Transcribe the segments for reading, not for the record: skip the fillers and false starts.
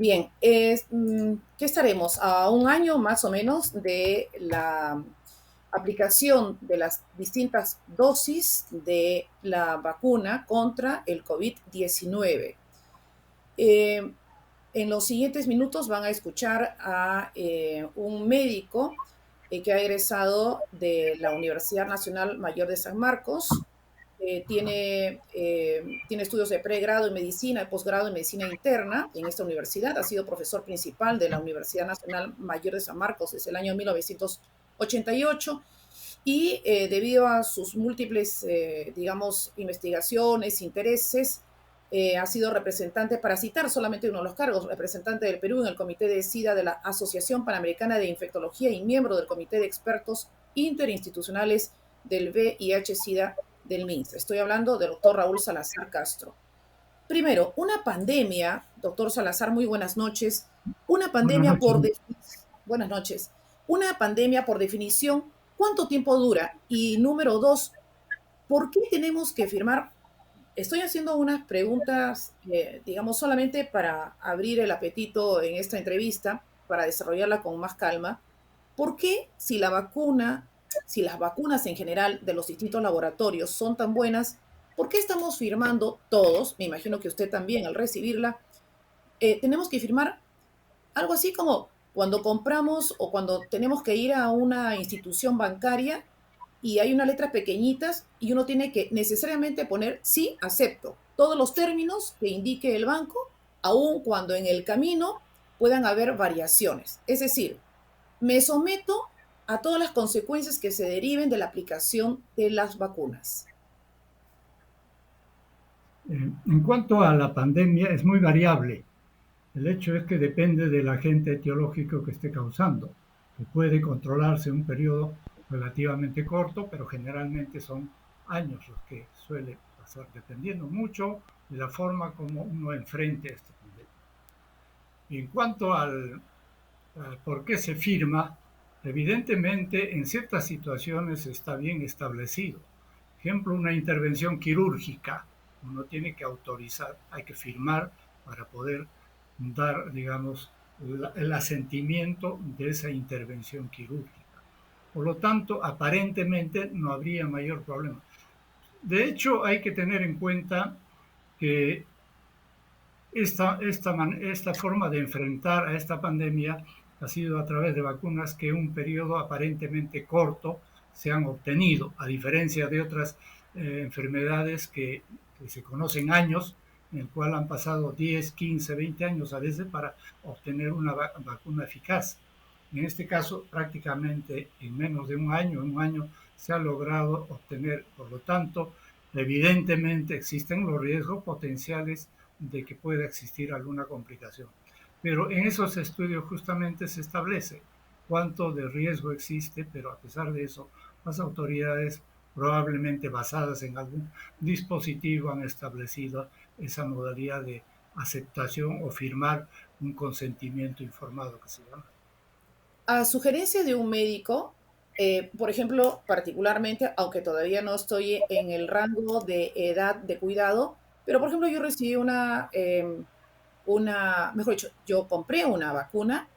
Bien, ¿qué estaremos? A un año más o menos de la aplicación de las distintas dosis de la vacuna contra el COVID-19. Eh, en los siguientes minutos van a escuchar a un médico que ha egresado de la Universidad Nacional Mayor de San Marcos. Tiene estudios de pregrado en medicina y posgrado en medicina interna en esta universidad. Ha sido profesor principal de la Universidad Nacional Mayor de San Marcos desde el año 1988 y debido a sus múltiples, digamos, investigaciones, intereses, ha sido representante, para citar solamente uno de los cargos, representante del Perú en el Comité de SIDA de la Asociación Panamericana de Infectología y miembro del Comité de Expertos Interinstitucionales del VIH-Sida del MINSA. Estoy hablando del doctor Raúl Salazar Castro. Primero, una pandemia, doctor Salazar, muy buenas noches. Una Buenas pandemia noches. por definición, buenas noches. Una pandemia por definición, ¿cuánto tiempo dura? Y número dos, ¿por qué tenemos que firmar? Estoy haciendo unas preguntas, digamos, solamente para abrir el apetito en esta entrevista, para desarrollarla con más calma. ¿Por qué si la vacuna, si las vacunas en general de los distintos laboratorios son tan buenas, por qué estamos firmando todos, me imagino que usted también al recibirla, tenemos que firmar algo así como cuando compramos o cuando tenemos que ir a una institución bancaria y hay unas letras pequeñitas y uno tiene que necesariamente poner sí, acepto todos los términos que indique el banco, aun cuando en el camino puedan haber variaciones. Es decir, me someto a todas las consecuencias que se deriven de la aplicación de las vacunas. En cuanto a la pandemia, es muy variable. El hecho es que depende del agente etiológico que esté causando, que puede controlarse en un periodo relativamente corto, pero generalmente son años los que suele pasar, dependiendo mucho de la forma como uno enfrente esta pandemia. Y en cuanto al por qué se firma, evidentemente en ciertas situaciones está bien establecido. Ejemplo, una intervención quirúrgica, uno tiene que autorizar, hay que firmar para poder dar, digamos, el asentimiento de esa intervención quirúrgica. Por lo tanto, aparentemente no habría mayor problema. De hecho, hay que tener en cuenta que esta forma de enfrentar a esta pandemia ha sido a través de vacunas que en un periodo aparentemente corto se han obtenido, a diferencia de otras enfermedades que se conocen años, en el cual han pasado 10, 15, 20 años a veces para obtener una vacuna eficaz. En este caso, prácticamente en menos de un año se ha logrado obtener. Por lo tanto, evidentemente existen los riesgos potenciales de que pueda existir alguna complicación. Pero en esos estudios justamente se establece cuánto de riesgo existe, pero a pesar de eso, las autoridades, probablemente basadas en algún dispositivo, han establecido esa modalidad de aceptación o firmar un consentimiento informado que se llama. A sugerencia de un médico, por ejemplo, particularmente, aunque todavía no estoy en el rango de edad de cuidado, pero por ejemplo yo recibí mejor dicho, yo compré una vacuna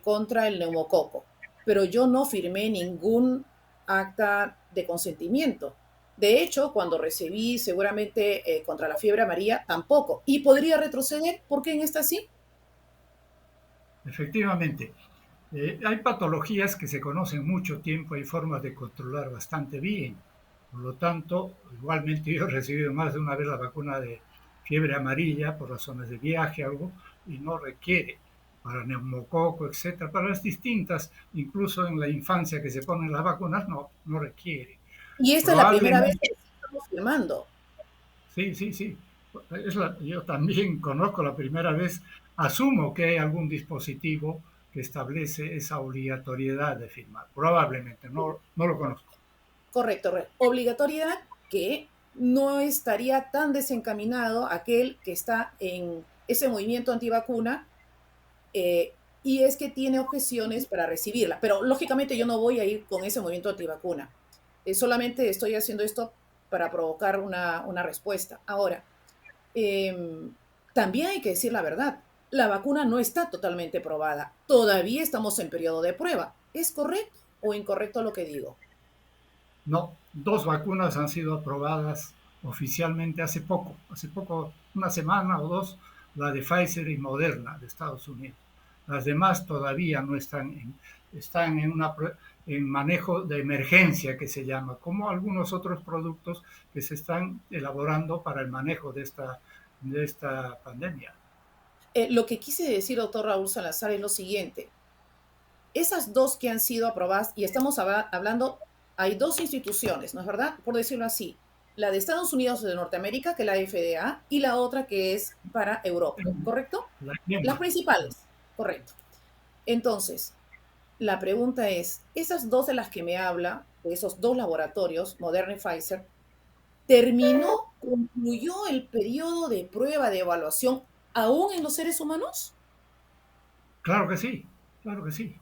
contra el neumococo, pero yo no firmé ningún acta de consentimiento. De hecho, cuando recibí seguramente contra la fiebre amarilla, tampoco. Y podría retroceder, ¿por qué en esta sí? Efectivamente, hay patologías que se conocen mucho tiempo, hay formas de controlar bastante bien. Por lo tanto, igualmente yo he recibido más de una vez la vacuna de fiebre amarilla por razones de viaje, algo, y no requiere para neumococo, etcétera, para las distintas, incluso en la infancia que se ponen las vacunas, no requiere. Y esta es la primera vez Probablemente, que estamos firmando. sí, sí, sí. Yo también conozco la primera vez, asumo que hay algún dispositivo que establece esa obligatoriedad de firmar. Probablemente, no lo conozco. Correcto, obligatoriedad que no estaría tan desencaminado aquel que está en ese movimiento antivacuna y es que tiene objeciones para recibirla. Pero lógicamente yo no voy a ir con ese movimiento antivacuna. Solamente estoy haciendo esto para provocar una respuesta. Ahora, eh, también hay que decir la verdad. la vacuna no está totalmente probada. Todavía estamos en periodo de prueba. ¿Es correcto o incorrecto lo que digo? No, dos vacunas han sido aprobadas oficialmente hace poco, una semana o dos, la de Pfizer y Moderna de Estados Unidos. Las demás todavía no están en manejo de emergencia, que se llama, como algunos otros productos que se están elaborando para el manejo de esta pandemia. Lo que quise decir, doctor Raúl Salazar, es lo siguiente. Esas dos que han sido aprobadas, y estamos hablando, hay dos instituciones, ¿no es verdad? Por decirlo así, la de Estados Unidos de Norteamérica, que es la FDA, y la otra que es para Europa, ¿correcto? La Las EMA, principales, correcto. Entonces, la pregunta es, esas dos de las que me habla, de esos dos laboratorios, Moderna y Pfizer, concluyó el periodo de prueba de evaluación aún en los seres humanos? claro que sí, claro que sí,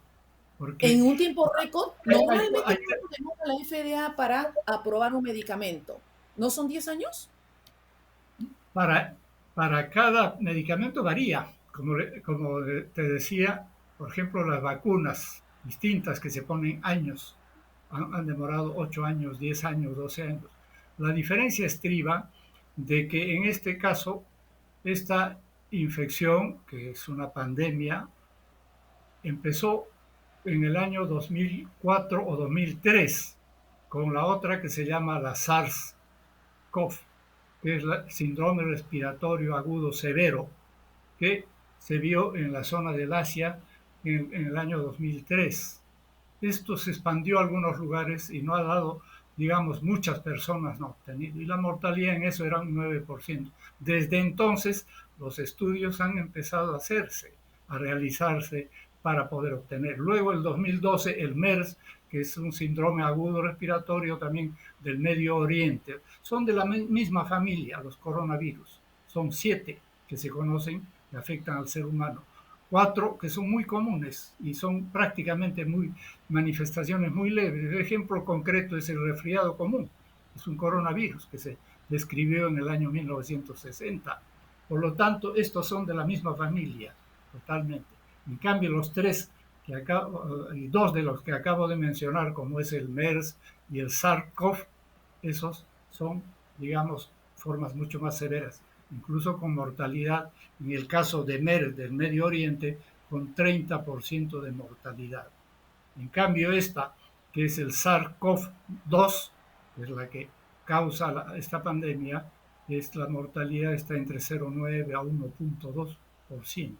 porque En un tiempo récord, hay, hay, normalmente hay, ¿cuánto demora la FDA para aprobar un medicamento? ¿No son 10 años? Para, para cada medicamento varía, como te decía, por ejemplo, las vacunas distintas que se ponen años, han demorado 8 años, 10 años, 12 años. La diferencia estriba de que en este caso, esta infección, que es una pandemia, empezó en el año 2004 o 2003, con la otra que se llama la SARS-CoV, que es el síndrome respiratorio agudo severo, que se vio en la zona del Asia en el año 2003. Esto se expandió a algunos lugares y no ha dado, digamos, muchas personas no han tenido, y la mortalidad en eso era un 9%. Desde entonces, los estudios han empezado a hacerse, a realizarse para poder obtener. Luego, el 2012, el MERS, que es un síndrome agudo respiratorio también del Medio Oriente, son de la misma familia, los coronavirus. Son 7 que se conocen que afectan al ser humano. 4 que son muy comunes y son prácticamente manifestaciones muy leves. El ejemplo concreto es el resfriado común, es un coronavirus que se describió en el año 1960. Por lo tanto, estos son de la misma familia, totalmente. En cambio, y dos de los que acabo de mencionar, como es el MERS y el SARS-CoV, esos son, digamos, formas mucho más severas, incluso con mortalidad, en el caso de MERS del Medio Oriente, con 30% de mortalidad. En cambio, esta, que es el SARS-CoV-2, que es la que causa esta pandemia, la mortalidad está entre 0,9 a 1,2%.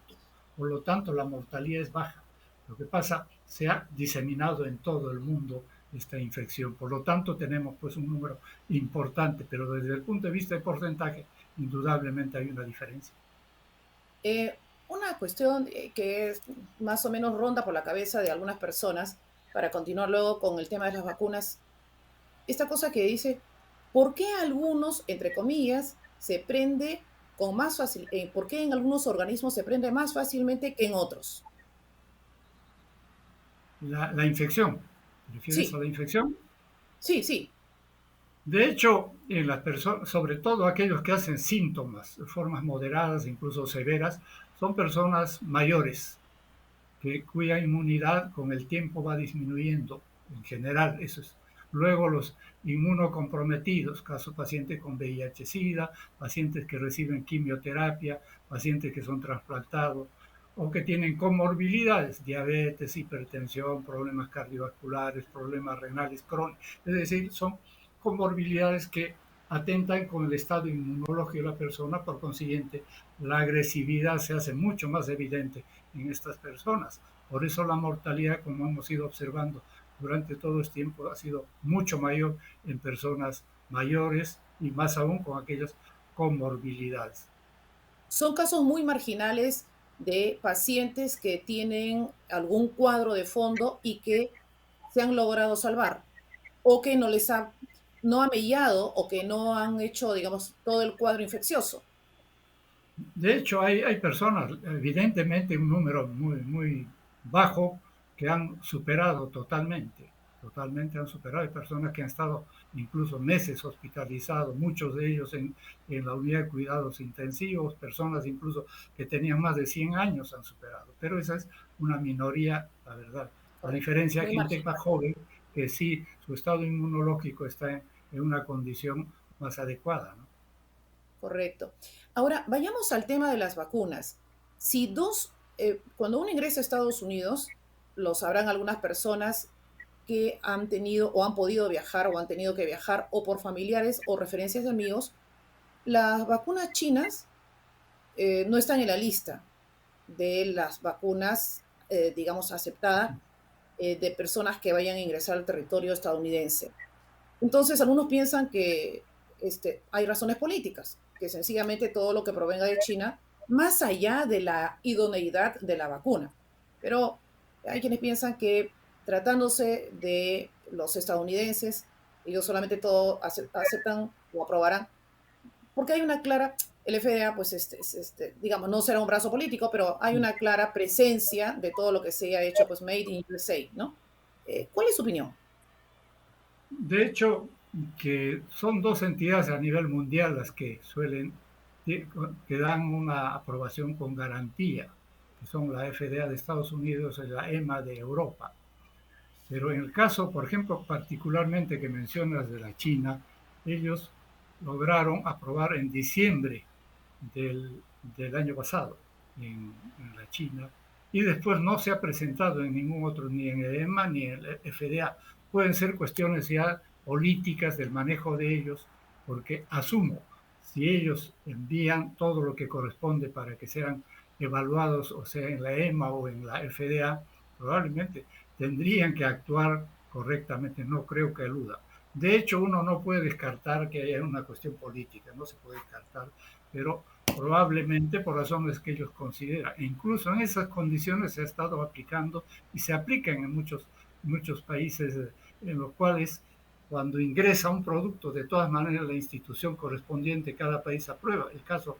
Por lo tanto, la mortalidad es baja. Lo que pasa, se ha diseminado en todo el mundo esta infección. Por lo tanto, tenemos pues un número importante, pero desde el punto de vista de porcentaje, indudablemente hay una diferencia. Una cuestión que es más o menos ronda por la cabeza de algunas personas, para continuar luego con el tema de las vacunas, esta cosa que dice, ¿por qué algunos, entre comillas, se prende con más fácil, por qué en algunos organismos se prende más fácilmente que en otros? La infección, ¿te refieres a Sí, la infección? sí, sí. De hecho, en las personas, sobre todo aquellos que hacen síntomas de formas moderadas, incluso severas, son personas mayores, cuya inmunidad con el tiempo va disminuyendo. En general, eso es. Luego los inmunocomprometidos, caso pacientes con VIH-Sida, pacientes que reciben quimioterapia, pacientes que son trasplantados o que tienen comorbilidades, diabetes, hipertensión, problemas cardiovasculares, problemas renales crónicos. Es decir, son comorbilidades que atentan con el estado inmunológico de la persona, por consiguiente, la agresividad se hace mucho más evidente en estas personas. Por eso la mortalidad, como hemos ido observando durante todo este tiempo, ha sido mucho mayor en personas mayores y más aún con aquellas comorbilidades. Son casos muy marginales de pacientes que tienen algún cuadro de fondo y que se han logrado salvar o que no ha mellado o que no han hecho, digamos, todo el cuadro infeccioso. De hecho, hay personas, evidentemente un número muy bajo, que han superado totalmente, totalmente han superado. Hay personas que han estado incluso meses hospitalizados, muchos de ellos en la unidad de cuidados intensivos, personas incluso que tenían más de 100 años han superado. Pero esa es una minoría, la verdad. A Correcto. diferencia de Muy gente marginal. más joven, que sí, su estado inmunológico está en una condición más adecuada, ¿no? Correcto. Ahora, vayamos al tema de las vacunas. Si cuando uno ingresa a Estados Unidos, lo sabrán algunas personas que han tenido o han podido viajar o han tenido que viajar o por familiares o referencias de amigos, las vacunas chinas no están en la lista de las vacunas, digamos, aceptadas de personas que vayan a ingresar al territorio estadounidense. Entonces, algunos piensan que hay razones políticas, que sencillamente todo lo que provenga de China, más allá de la idoneidad de la vacuna. Pero hay quienes piensan que tratándose de los estadounidenses, ellos solamente todo aceptan o aprobarán, porque hay una clara, el FDA, pues, digamos, no será un brazo político, pero hay una clara presencia de todo lo que se ha hecho, pues, Made in USA, ¿no? ¿Cuál es su opinión? De hecho, que son dos entidades a nivel mundial las que que dan una aprobación con garantía, que son la FDA de Estados Unidos y la EMA de Europa. Pero en el caso, por ejemplo, particularmente que mencionas de la China, ellos lograron aprobar en diciembre del año pasado en la China y después no se ha presentado en ningún otro, ni en el EMA ni en el FDA. Pueden ser cuestiones ya políticas del manejo de ellos, porque asumo, si ellos envían todo lo que corresponde para que sean evaluados, o sea, en la EMA o en la FDA, probablemente tendrían que actuar correctamente, no creo que eluda. De hecho, uno no puede descartar que haya una cuestión política, no se puede descartar, pero probablemente por razones que ellos consideran. E incluso en esas condiciones se ha estado aplicando y se aplican en muchos países en los cuales cuando ingresa un producto, de todas maneras la institución correspondiente, cada país aprueba. El caso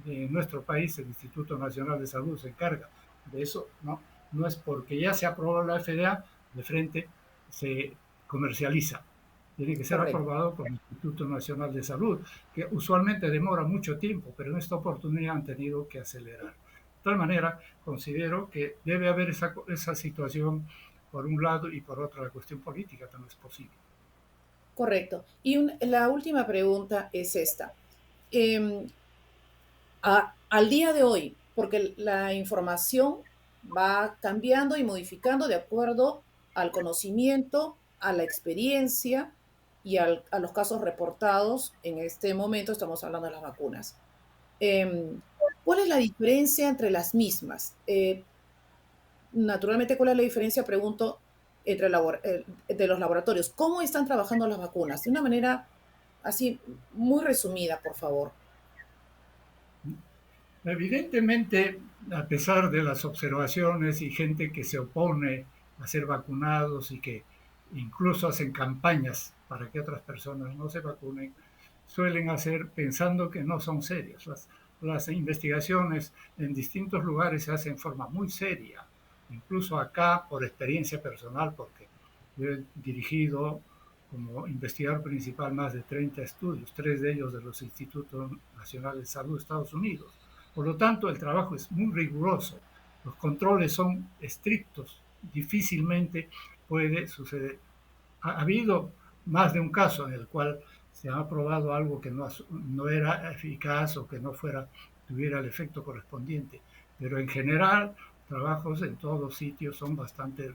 de nuestro país, el Instituto Nacional de Salud se encarga de eso, ¿no? No es porque ya se aprobó la FDA, de frente se comercializa. Tiene que ser Correcto. aprobado por el Instituto Nacional de Salud, que usualmente demora mucho tiempo, pero en esta oportunidad han tenido que acelerar. De tal manera, considero que debe haber esa situación por un lado y por otro la cuestión política también es posible. Correcto. Y la última pregunta es esta. Em, al día de hoy, porque la información va cambiando y modificando de acuerdo al conocimiento, a la experiencia y a los casos reportados. En este momento estamos hablando de las vacunas. Em, ¿Cuál es la diferencia entre las mismas? Naturalmente, ¿cuál es la diferencia? Pregunto, de los laboratorios. ¿Cómo están trabajando las vacunas? De una manera así, muy resumida, por favor. Evidentemente, a pesar de las observaciones y gente que se opone a ser vacunados y que incluso hacen campañas para que otras personas no se vacunen, suelen hacer pensando que no son serias. Las investigaciones en distintos lugares se hacen en forma muy seria, incluso acá por experiencia personal, porque yo he dirigido como investigador principal más de 30 estudios, tres de ellos de los Institutos Nacionales de Salud de Estados Unidos. Por lo tanto, el trabajo es muy riguroso, los controles son estrictos, difícilmente puede suceder. Ha habido más de un caso en el cual se ha probado algo que no era eficaz o que no tuviera el efecto correspondiente, pero en general trabajos en todos sitios son bastante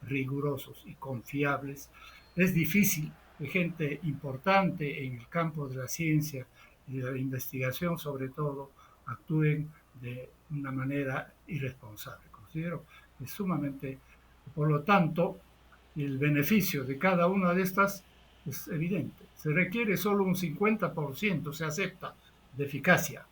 rigurosos y confiables. Es difícil que gente importante en el campo de la ciencia y de la investigación sobre todo actúen de una manera irresponsable. Considero que es sumamente, por lo tanto, el beneficio de cada una de estas es evidente. Se requiere solo un 50%, se acepta, de eficacia,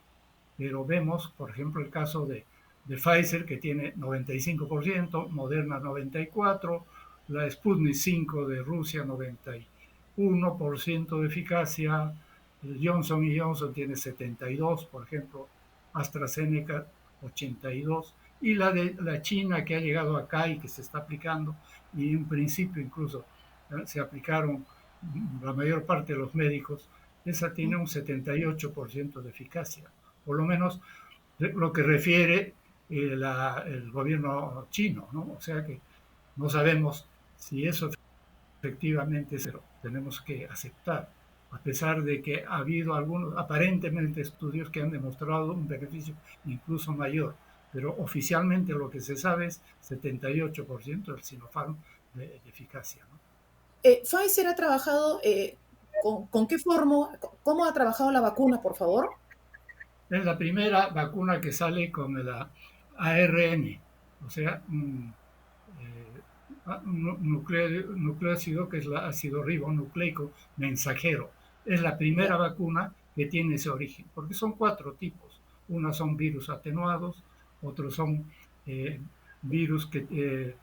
pero vemos, por ejemplo, el caso de Pfizer, que tiene 95%, Moderna 94%, la Sputnik 5 de Rusia 91% de eficacia, el Johnson Johnson tiene 72%, por ejemplo, AstraZeneca 82%, y la de la China que ha llegado acá y que se está aplicando, y en principio incluso se aplicaron la mayor parte de los médicos, esa tiene un 78% de eficacia, por lo menos lo que refiere el gobierno chino, ¿no? O sea que no sabemos si eso efectivamente se lo tenemos que aceptar, a pesar de que ha habido algunos aparentemente estudios que han demostrado un beneficio incluso mayor, pero oficialmente lo que se sabe es 78% del Sinopharm de eficacia, ¿no? Pfizer ha trabajado, con qué forma, cómo ha trabajado la vacuna, por favor? Es la primera vacuna que sale con el ARN, o sea, un nucleócido que es el ácido ribonucleico mensajero. Es la Ya. primera vacuna que tiene ese origen, porque son cuatro tipos. Unos son virus atenuados, otros son eh, virus que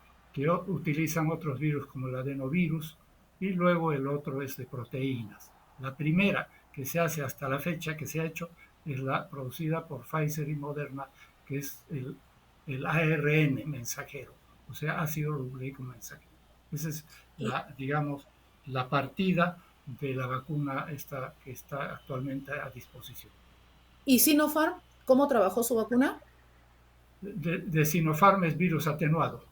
utilizan otros virus como el adenovirus, y luego el otro es de proteínas. La primera que se hace hasta la fecha, que se ha hecho, es la producida por Pfizer y Moderna, que es el ARN mensajero, o sea, ácido nucleico mensajero. Esa es Y, digamos, la partida de la vacuna esta que está actualmente a disposición. y Sinopharm, ¿cómo trabajó su vacuna? De Sinopharm es virus atenuado,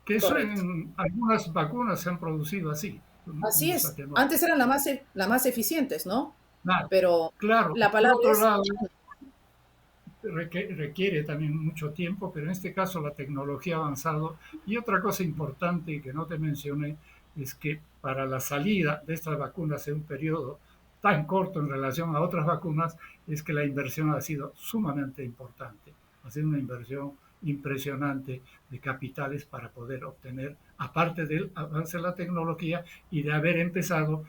que eso Correcto. en algunas vacunas se han producido así, Así virus es. atenuado. Antes eran las más eficientes, ¿no? Claro, Pero claro. la Por palabra otro es, lado, requiere también mucho tiempo, pero en este caso la tecnología ha avanzado. Y otra cosa importante que no te mencioné es que para la salida de estas vacunas en un periodo tan corto en relación a otras vacunas, es que la inversión ha sido sumamente importante. Ha sido una inversión impresionante de capitales para poder obtener, aparte del avance de la tecnología y de haber empezado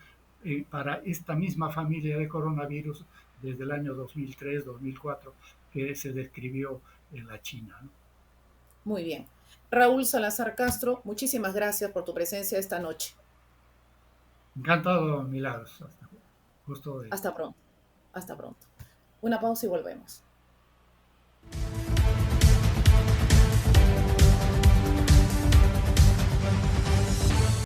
para esta misma familia de coronavirus desde el año 2003-2004 que se describió en la China, ¿no? muy bien. Raúl Salazar Castro, muchísimas gracias por tu presencia esta noche. Encantado, Milagros. Hasta justo de Hasta pronto. Hasta pronto. Una pausa y volvemos.